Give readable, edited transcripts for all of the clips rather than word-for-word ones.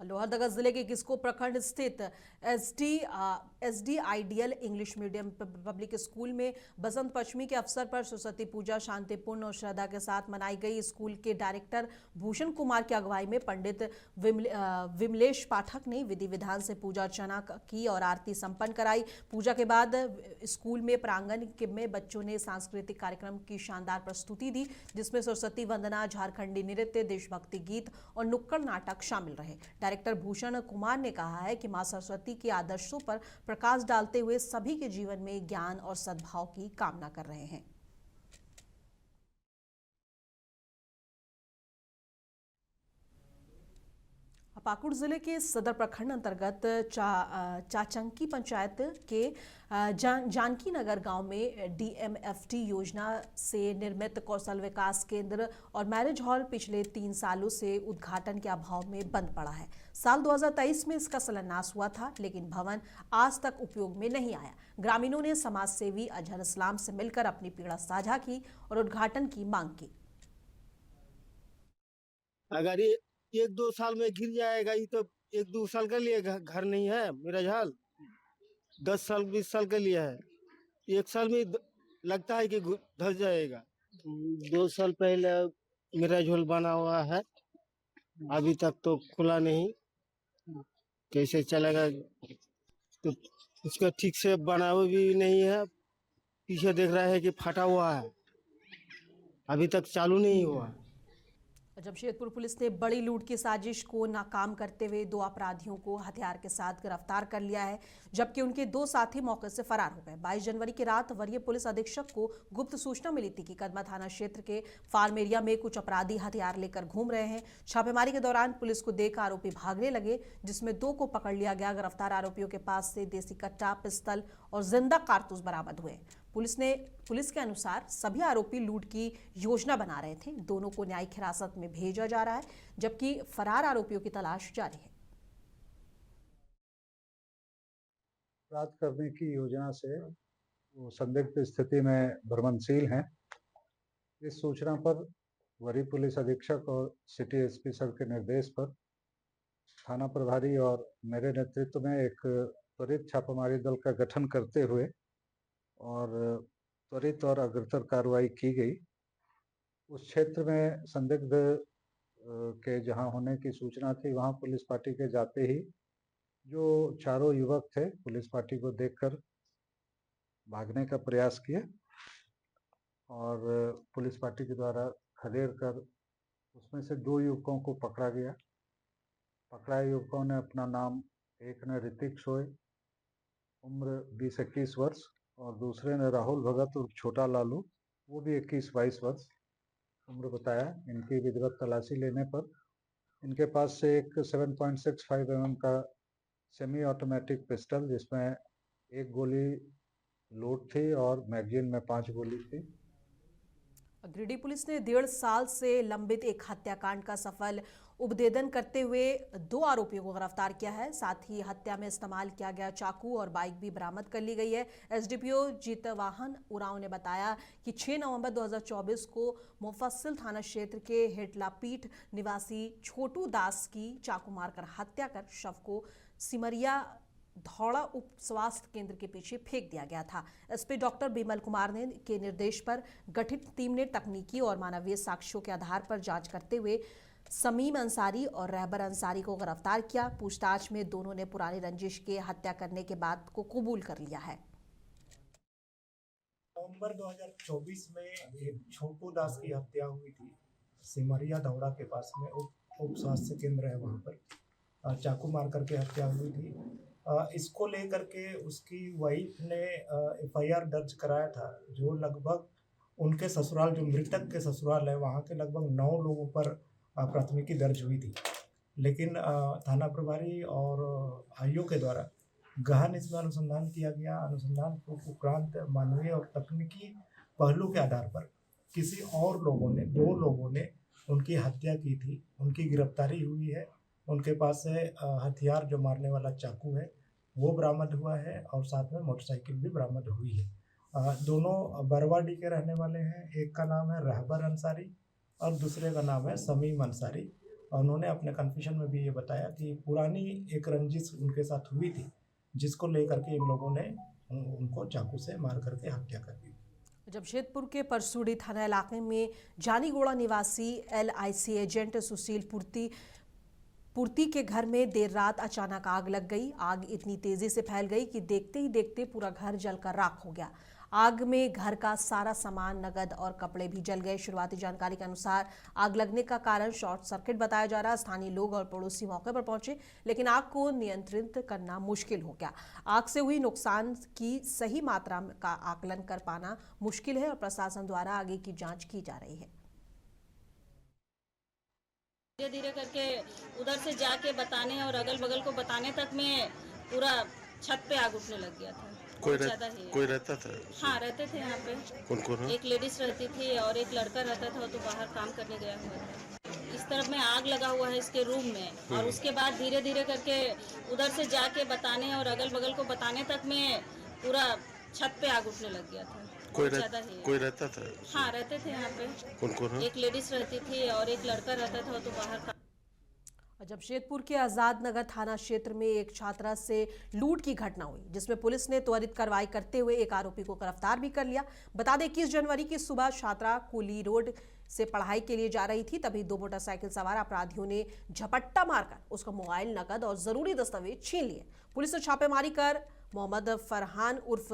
लोहरदगा जिले के किस्को प्रखंड स्थित एसडीआईडीएल इंग्लिश मीडियम पब्लिक स्कूल में बसंत पंचमी के अवसर पर सरस्वती पूजा शांतिपूर्ण और श्रद्धा के साथ मनाई गई। स्कूल के डायरेक्टर भूषण कुमार की अगुवाई में पंडित विमलेश पाठक ने विधि विधान से पूजा अर्चना की और आरती संपन्न कराई। पूजा के बाद स्कूल में प्रांगण में बच्चों ने सांस्कृतिक कार्यक्रम की शानदार प्रस्तुति दी, जिसमें सरस्वती वंदना, झारखंडी नृत्य, देशभक्ति गीत और नुक्कड़ नाटक शामिल रहे। डायरेक्टर भूषण कुमार ने कहा है कि मां सरस्वती के आदर्शों पर प्रकाश डालते हुए सभी के जीवन में ज्ञान और सद्भाव की कामना कर रहे हैं। पाकुड़ जिले के सदर प्रखंड अंतर्गत चाचंकी पंचायत के जानकी नगर गांव में डीएमएफटी योजना से निर्मित कौशल विकास केंद्र और मैरिज हॉल पिछले 3 सालों से उद्घाटन के अभाव में बंद पड़ा है। साल 2023 में इसका शिलान्यास हुआ था, लेकिन भवन आज तक उपयोग में नहीं आया। ग्रामीणों ने समाज सेवी अजहर इस्लाम से मिलकर अपनी पीड़ा साझा की और उद्घाटन की मांग की। अगर ये 1-2 साल में गिर जाएगा, ये तो 1-2 साल के लिए घर नहीं है मेरा झाल, 10 साल 20 साल के लिए है। 1 साल में लगता है कि धस जाएगा। 2 साल पहले मेरा झोल बना हुआ है, अभी तक तो खुला नहीं, कैसे चलेगा? तो उसका ठीक से बना हुआ भी नहीं है, पीछे देख रहा है कि फटा हुआ है, अभी तक चालू नहीं हुआ। जमशेदपुर पुलिस ने बड़ी लूट की साजिश को नाकाम करते हुए 2 अपराधियों को हथियार के साथ गिरफ्तार कर लिया है, जबकि उनके 2 साथी मौके से फरार हो गए। 22 जनवरी की रात वरीय पुलिस अधीक्षक को गुप्त सूचना मिली थी कि कदमा थाना क्षेत्र के फार्म एरिया में कुछ अपराधी हथियार लेकर घूम रहे हैं। छापेमारी के दौरान पुलिस को देख आरोपी भागने लगे, जिसमें 2 को पकड़ लिया गया। गिरफ्तार आरोपियों के पास से देसी कट्टा, पिस्तल और जिंदा कारतूस बरामद हुए। पुलिस के अनुसार सभी आरोपी लूट की योजना बना रहे थे। दोनों को न्यायिक हिरासत में भेजा जा रहा है, जबकि फरार आरोपियों की तलाश जारी है। अपराध करने की योजना से वो संदिग्ध स्थिति में भ्रमणशील हैं। इस सूचना पर वरीय पुलिस अधीक्षक और सिटी एसपी सर के निर्देश पर थाना प्रभारी और मेरे नेतृत्व में एक त्वरित छापामारी दल का गठन करते हुए और त्वरित और अग्रतर कार्रवाई की गई। उस क्षेत्र में संदिग्ध के जहां होने की सूचना थी, वहां पुलिस पार्टी के जाते ही जो चारों युवक थे पुलिस पार्टी को देखकर भागने का प्रयास किए और पुलिस पार्टी के द्वारा खदेड़ कर उसमें से 2 युवकों को पकड़ा गया। पकड़ाए युवकों ने अपना नाम, एक ने ऋतिक सोय उम्र 20-21 वर्ष और दूसरे ने राहुल भगत और छोटा लालू, वो भी 21-22 वर्ष उम्र बताया। इनकी विधिवत तलाशी लेने पर इनके पास से एक 7.65 mm का सेमी ऑटोमेटिक पिस्टल, जिसमें 1 गोली लोड थी और मैगजीन में 5 गोली थी। गिरिडीह पुलिस ने 1.5 साल से लंबित एक हत्याकांड का सफल उपभेदन करते हुए 2 आरोपियों को गिरफ्तार किया है। साथ ही हत्या में इस्तेमाल किया गया चाकू और बाइक भी बरामद कर ली गई है। एसडीपीओ जीतवाहन उरांव ने बताया कि 6 नवंबर 2024 को मुफस्सिल थाना क्षेत्र के हेटलापीठ निवासी छोटू दास की चाकू मारकर हत्या कर शव को सिमरिया धौड़ा उप स्वास्थ्य केंद्र के पीछे फेंक दिया गया था। एसपी डॉक्टर बिमल कुमार ने के निर्देश पर गठित टीम ने तकनीकी और मानवीय साक्ष्यों के आधार पर जांच करते हुए समीम अंसारी और रहबर अंसारी को गिरफ्तार किया। पूछताछ में दोनों ने पुरानी रंजिश के हत्या करने के बाद को कबूल कर लिया है। नवंबर 2024 में एक छोटू दास की हत्या हुई थी सिमरिया धौड़ा के पास में, उप स्वास्थ्य केंद्र है, वहाँ पर चाकू मार करके हत्या हुई थी। इसको लेकर के उसकी वाइफ ने एफआईआर दर्ज कराया था, जो लगभग उनके ससुराल, जो मृतक के ससुराल है, वहाँ के लगभग 9 लोगों पर प्राथमिकी दर्ज हुई थी। लेकिन थाना प्रभारी और आईओ के द्वारा गहन इसमें अनुसंधान किया गया। अनुसंधान उपरांत मानवीय और तकनीकी पहलू के आधार पर किसी और लोगों ने, 2 लोगों ने उनकी हत्या की थी, उनकी गिरफ्तारी हुई है। उनके पास से हथियार, जो मारने वाला चाकू है, वो बरामद हुआ है और साथ में मोटरसाइकिल भी बरामद हुई है। दोनों बरवाडी के रहने वाले हैं। एक का नाम है रहबर अंसारी और दूसरे का नाम है समीम अंसारी। उन्होंने अपने कन्फेशन में भी ये बताया कि पुरानी एक रंजिश उनके साथ हुई थी, जिसको लेकर के इन लोगों ने उनको चाकू से मार करके हत्या कर दी। जमशेदपुर के परसूडी थाना इलाके में जानीगोड़ा निवासी LIC एजेंट सुशील पूर्ति के घर में देर रात अचानक आग लग गई। आग इतनी तेजी से फैल गई कि देखते ही देखते पूरा घर जलकर राख हो गया। आग में घर का सारा सामान, नगद और कपड़े भी जल गए। शुरुआती जानकारी के अनुसार आग लगने का कारण शॉर्ट सर्किट बताया जा रहा। स्थानीय लोग और पड़ोसी मौके पर पहुंचे, लेकिन आग को नियंत्रित करना मुश्किल हो गया। आग से हुई नुकसान की सही मात्रा का आकलन कर पाना मुश्किल है और प्रशासन द्वारा आगे की जांच की जा रही है। धीरे धीरे करके उधर से जाके बताने और अगल बगल को बताने तक में पूरा छत पे आग उठने लग गया था। कोई रहता था? हाँ, रहते थे यहाँ पे। कौन? एक लेडीज रहती थी और एक लड़का रहता था, तो बाहर काम करने गया हुआ था। इस तरफ में आग लगा हुआ है इसके रूम में, और उसके बाद धीरे धीरे करके उधर से जाके बताने और अगल बगल को बताने तक में पूरा छत पे आग उठने लग गया था। कोई रहता था? हाँ, रहते थे यहाँ पे। कौन? एक लेडीज रहती थी और एक लड़का रहता था, तो बाहर जमशेदपुर के आजाद नगर थाना क्षेत्र में एक छात्रा से लूट की घटना हुई, जिसमें पुलिस ने त्वरित कार्रवाई करते हुए एक आरोपी को गिरफ्तार भी कर लिया। बता दें 21 जनवरी की सुबह छात्रा कुली रोड से पढ़ाई के लिए जा रही थी, तभी दो मोटरसाइकिल सवार अपराधियों ने झपट्टा मारकर उसका मोबाइल, नकद और जरूरी दस्तावेज छीन लिए। पुलिस ने छापेमारी कर मोहम्मद फरहान उर्फ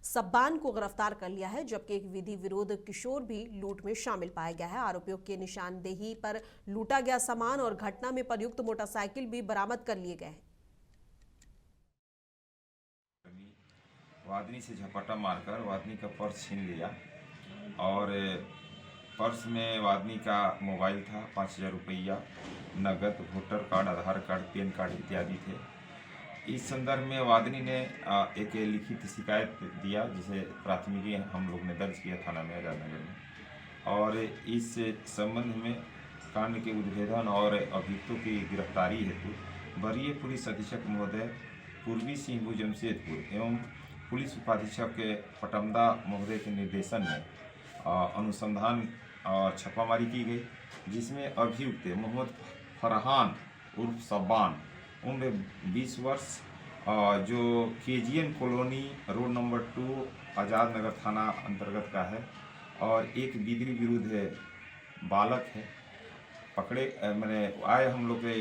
सब्बान को गिरफ्तार कर लिया है, जबकि एक विधि विरोध किशोर भी लूट में शामिल पाया गया है। आरोपियों के निशानदेही पर लूटा गया सामान और घटना में प्रयुक्त मोटरसाइकिल भी बरामद कर लिए गए हैं। वादनी से झपट्टा मारकर वादनी का पर्स छीन लिया, और पर्स में वादनी का मोबाइल था, 5000 रुपया, नगद, वोटर कार्ड, आधार कार्ड, पैन कार्ड इत्यादि थे। इस संदर्भ में वादनी ने एक लिखित शिकायत दिया, जिसे प्राथमिकी हम लोग ने दर्ज किया थाना में, आजादनगर में, और इस संबंध में कांड के उद्भेदन और अभियुक्तों की गिरफ्तारी हेतु वरीय पुलिस अधीक्षक महोदय पूर्वी सिंहभूम जमशेदपुर एवं पुलिस उपाधीक्षक पटमदा महोदय के निर्देशन में अनुसंधान और छापामारी की गई, जिसमें अभियुक्त मोहम्मद फरहान उर्फ सब्बान उम्र 20 वर्ष, जो KGN colony road number 2 Azad Nagar थाना अंतर्गत का है, और एक विधि विरुद्ध बालक है, पकड़े मैंने आए हम लोग के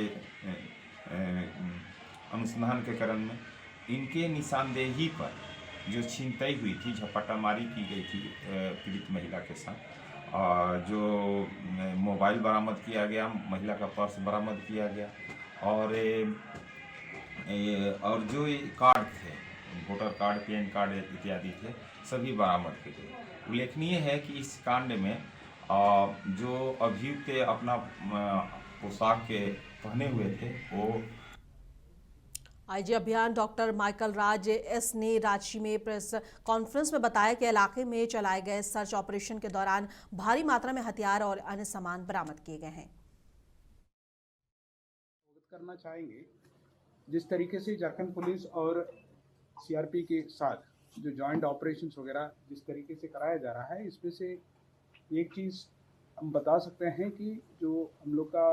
अनुसंधान के क्रम में इनके निशानदेही पर जो छीनताई हुई थी, झपट्टामारी की गई थी पीड़ित महिला के साथ, जो मोबाइल बरामद किया गया, महिला का पर्स बरामद किया गया, और जो कार्ड थे, वोटर कार्ड, पैन कार्ड इत्यादि थे, सभी बरामद किए गए। उल्लेखनीय है कि इस कांड में जो अभियुक्त अपना पोशाक के पहने हुए थे, वो IG अभियान डॉक्टर माइकल राज एस ने रांची में प्रेस कॉन्फ्रेंस में बताया कि इलाके में चलाए गए सर्च ऑपरेशन के दौरान भारी मात्रा में हथियार और अन्य सामान बरामद किए गए हैं। करना चाहेंगे, जिस तरीके से झारखंड पुलिस और CRP के साथ जो जॉइंट ऑपरेशंस वगैरह जिस तरीके से कराया जा रहा है, इसमें से एक चीज़ हम बता सकते हैं कि जो हम लोग का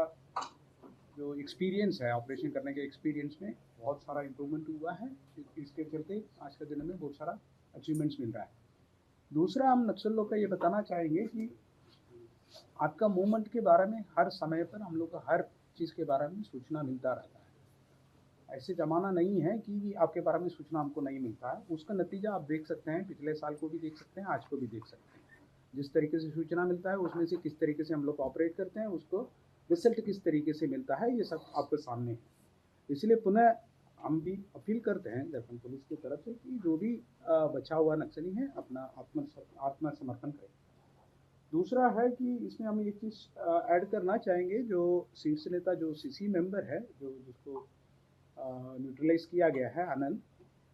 जो एक्सपीरियंस है, ऑपरेशन करने के एक्सपीरियंस में बहुत सारा इम्प्रूवमेंट हुआ है। इसके चलते आज के दिन में बहुत सारा अचीवमेंट्स मिल रहा है। दूसरा, हम नक्सल लोग का ये बताना चाहेंगे कि आपका मूवमेंट के बारे में हर समय पर हम लोग का हर चीज़ के बारे में सूचना मिलता रहता है। ऐसे ज़माना नहीं है कि आपके बारे में सूचना हमको नहीं मिलता है। उसका नतीजा आप देख सकते हैं, पिछले साल को भी देख सकते हैं, आज को भी देख सकते हैं। जिस तरीके से सूचना मिलता है, उसमें से किस तरीके से हम लोग ऑपरेट करते हैं, उसको रिजल्ट किस तरीके से मिलता है, ये सब आपके सामने है। इसलिए पुनः हम भी अपील करते हैं झारखंड पुलिस की तरफ से कि जो भी बचा हुआ नक्सली है, अपना आत्मसमर्पण करें। दूसरा है कि इसमें हम एक चीज़ ऐड करना चाहेंगे, जो शीर्ष नेता जो CC मेंबर है, जिसको न्यूट्रलाइज किया गया है, आनंद,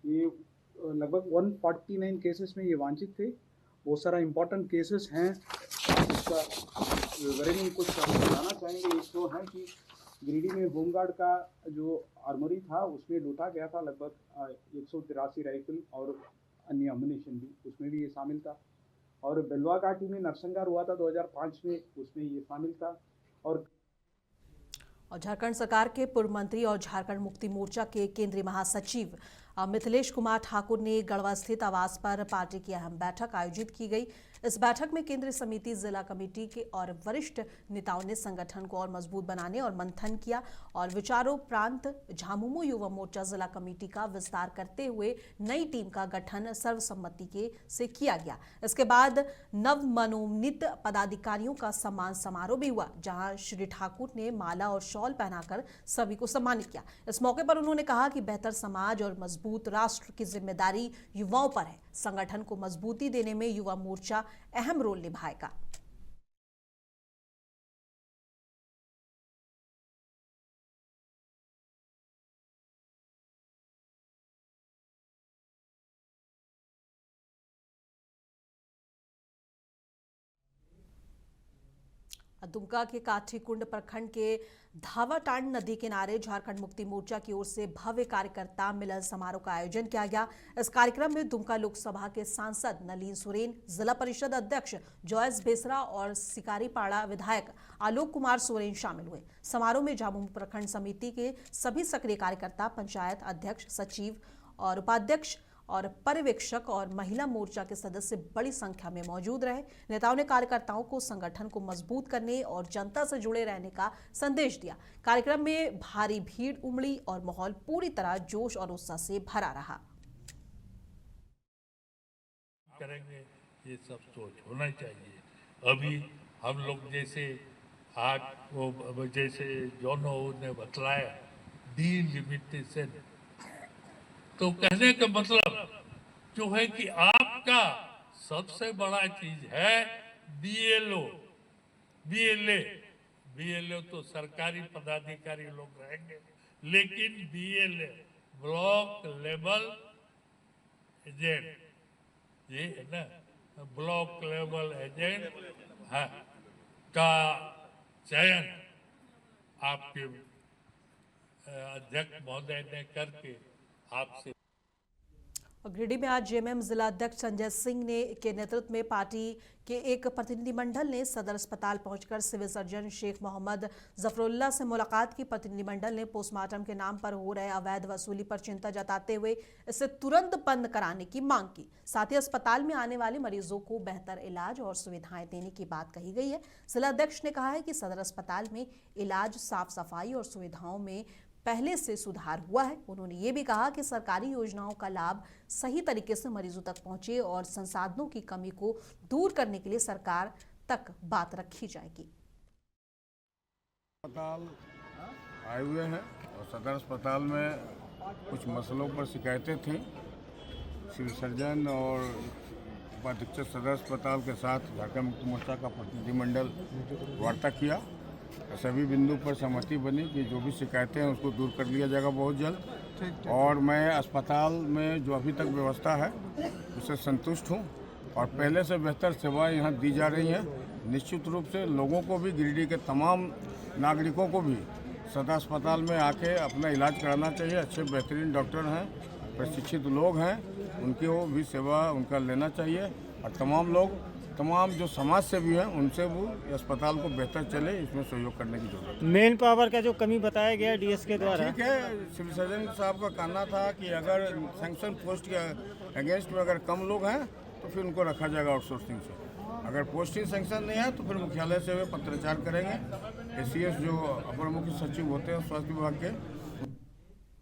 ये लगभग 149 केसेस में ये वांछित थे। बहुत सारा इम्पोर्टेंट केसेस हैं, इसका बारे में कुछ हम बताना चाहेंगे। एक तो है कि गिरिडीह में होमगार्ड का जो आर्मरी था, उसमें लूटा गया था लगभग 183 राइफल और अन्य अम्युनिशन भी, उसमें भी ये शामिल था। और बेलवा घाटी में नरसंहार हुआ था 2005 में, उसमें ये शामिल था। और और झारखंड सरकार के पूर्व मंत्री और झारखंड मुक्ति मोर्चा के केंद्रीय महासचिव मिथिलेश कुमार ठाकुर ने गढ़वा स्थित आवास पर पार्टी की अहम बैठक आयोजित की गई। इस बैठक में केंद्रीय समिति, जिला कमेटी के और वरिष्ठ नेताओं ने संगठन को और मजबूत बनाने और मंथन किया और विचारोपरांत झामुमो युवा मोर्चा जिला कमेटी का विस्तार करते हुए नई टीम का गठन सर्वसम्मति से किया गया। इसके बाद नव मनोनीत पदाधिकारियों का सम्मान समारोह भी हुआ, जहां श्री ठाकुर ने माला और शॉल पहनाकर सभी को सम्मानित किया। इस मौके पर उन्होंने कहा कि बेहतर समाज और मजबूत राष्ट्र की जिम्मेदारी युवाओं पर है। संगठन को मजबूती देने में युवा मोर्चा अहम रोल निभाएगा। दुमका के काठीकुंड प्रखंड के धावाटांड नदी किनारे झारखंड मुक्ति मोर्चा की ओर से भव्य कार्यकर्ता मिलन समारोह का आयोजन किया गया। इस कार्यक्रम में दुमका लोकसभा के सांसद नलिन सोरेन, जिला परिषद अध्यक्ष जॉयस बेसरा और सिकारीपाड़ा विधायक आलोक कुमार सोरेन शामिल हुए। समारोह में झामुमो प्रखंड समिति के सभी सक्रिय कार्यकर्ता, पंचायत अध्यक्ष, सचिव और उपाध्यक्ष और पर्यवेक्षक और महिला मोर्चा के सदस्य बड़ी संख्या में मौजूद रहे। नेताओं ने कार्यकर्ताओं को संगठन को मजबूत करने और जनता से जुड़े रहने का संदेश दिया। कार्यक्रम में भारी भीड़ उमड़ी और माहौल पूरी तरह जोश और उत्साह से भरा रहा। करेंगे ये सब सोच होना चाहिए। अभी हम लोग जैसे आज वो जैसे जोनो ने बतलाया डिलिमिटेशन, तो कहने का मतलब जो है कि आपका सबसे बड़ा चीज है बीएलओ, बीएलओ तो सरकारी पदाधिकारी लोग रहेंगे, लेकिन बीएलओ ब्लॉक लेवल एजेंट, ये है ना, ब्लॉक लेवल एजेंट का चयन आपके अध्यक्ष महोदय ने करके आपसे। गिरिडीह में आज जेएमएम जिला अध्यक्ष संजय सिंह ने के नेतृत्व में पार्टी के एक प्रतिनिधिमंडल ने सदर अस्पताल पहुंचकर सिविल सर्जन शेख मोहम्मद जफरुल्लाह से मुलाकात की। प्रतिनिधिमंडल ने पोस्टमार्टम के नाम पर हो रहे अवैध वसूली पर चिंता जताते हुए इसे तुरंत बंद कराने की मांग की। साथ ही अस्पताल में आने वाले मरीजों को बेहतर इलाज और सुविधाएं देने की बात कही गई है। जिला अध्यक्ष ने कहा है कि सदर अस्पताल में इलाज, साफ सफाई और सुविधाओं में पहले से सुधार हुआ है। उन्होंने ये भी कहा कि सरकारी योजनाओं का लाभ सही तरीके से मरीजों तक पहुंचे और संसाधनों की कमी को दूर करने के लिए सरकार तक बात रखी जाएगी। अस्पताल आए हुए हैं और सदर अस्पताल में कुछ मसलों पर शिकायतें थीं। सिविल सर्जन और उपाधीक्षक सदर अस्पताल के साथ झारखंड मुक्ति मोर्चा का प्रतिनिधिमंडल वार्ता किया। सभी बिंदु पर सहमति बनी कि जो भी शिकायतें हैं उसको दूर कर लिया जाएगा बहुत जल्द। और मैं अस्पताल में जो अभी तक व्यवस्था है उससे संतुष्ट हूँ और पहले से बेहतर सेवाएं यहाँ दी जा रही हैं। निश्चित रूप से लोगों को भी, गिरिडीह के तमाम नागरिकों को भी सदर अस्पताल में आके अपना इलाज कराना चाहिए। अच्छे बेहतरीन डॉक्टर हैं, प्रशिक्षित लोग हैं, उनकी वो भी सेवा उनका लेना चाहिए। और तमाम जो समाज सेवी हैं उनसे वो अस्पताल को बेहतर चले, इसमें सहयोग करने की जरूरत है। मेन पावर का जो कमी बताया गया डीएस के द्वारा, ठीक है। सिविल सर्जन साहब का कहना था कि अगर सैंक्शन पोस्ट के अगेंस्ट में अगर कम लोग हैं तो फिर उनको रखा जाएगा आउटसोर्सिंग से। अगर पोस्टिंग सैंक्शन नहीं है तो फिर मुख्यालय से वे पत्राचार करेंगे। एसीएस जो अपर मुख्य सचिव होते हैं स्वास्थ्य विभाग के,